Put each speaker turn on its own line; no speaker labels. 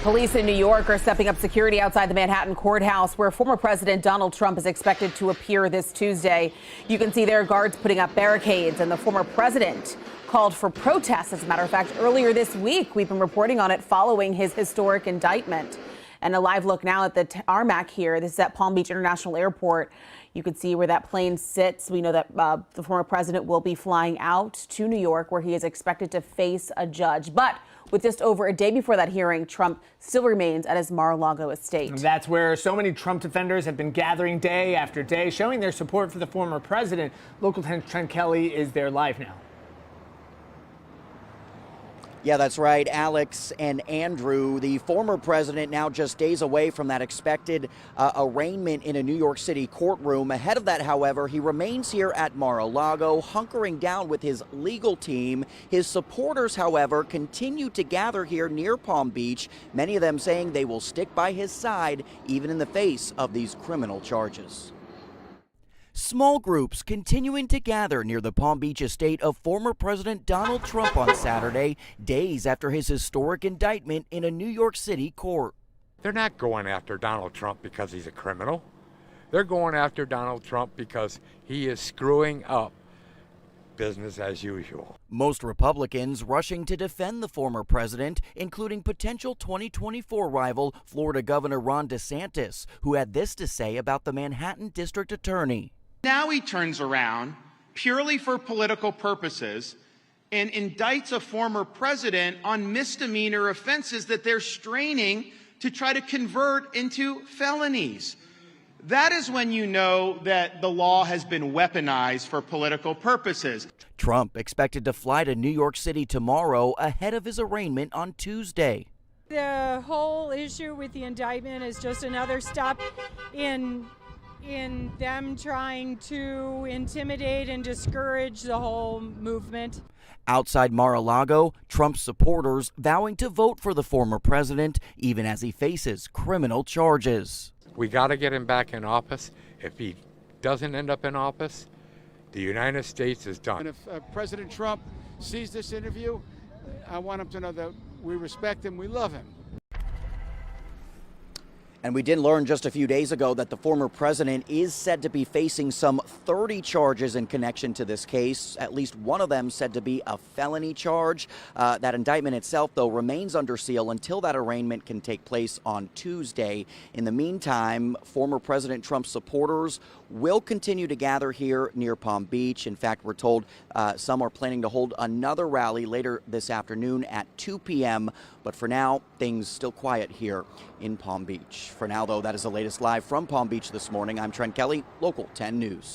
Police in New York are stepping up security outside the Manhattan courthouse, where former President Donald Trump is expected to appear this Tuesday. You can see their guards putting up barricades, and the former president called for protests. As a matter of fact, earlier this week, we've been reporting on it following his historic indictment. And a live look now at the tarmac here. This is at Palm Beach International Airport. You can see where that plane sits. We know that the former president will be flying out to New York, where he is expected to face a judge. But with just over a day before that hearing, Trump still remains at his Mar-a-Lago estate.
And that's where so many Trump defenders have been gathering day after day, showing their support for the former president. Local 10's Trent Kelly is there live now.
Yeah, that's right, Alex and Andrew. The former president now just days away from that expected arraignment in a New York City courtroom. Ahead of that, however, he remains here at Mar-a-Lago, hunkering down with his legal team. His supporters, however, continue to gather here near Palm Beach, many of them saying they will stick by his side, even in the face of these criminal charges. Small groups continuing to gather near the Palm Beach estate of former President Donald Trump on Saturday, days after his historic indictment in a New York City court.
They're not going after Donald Trump because he's a criminal. They're going after Donald Trump because he is screwing up business as usual.
Most Republicans rushing to defend the former president, including potential 2024 rival Florida Governor Ron DeSantis, who had this to say about the Manhattan District Attorney.
Now he turns around purely for political purposes and indicts a former president on misdemeanor offenses that they're straining to try to convert into felonies. That is when you know that the law has been weaponized for political purposes.
Trump expected to fly to New York City tomorrow ahead of his arraignment on Tuesday.
The whole issue with the indictment is just another step in them trying to intimidate and discourage the whole movement.
Outside Mar-a-Lago, Trump's supporters vowing to vote for the former president, even as he faces criminal charges.
We got to get him back in office. If he doesn't end up in office, the United States is done.
And if President Trump sees this interview, I want him to know that we respect him, we love him.
And we did learn just a few days ago that the former president is said to be facing some 30 charges in connection to this case, at least one of them said to be a felony charge. That indictment itself, though, remains under seal until that arraignment can take place on Tuesday. In the meantime, former President Trump's supporters will continue to gather here near Palm Beach. In fact, we're told some are planning to hold another rally later this afternoon at 2 p.m. But for now, things still quiet here in Palm Beach. For now, though, that is the latest live from Palm Beach this morning. I'm Trent Kelly, Local 10 News.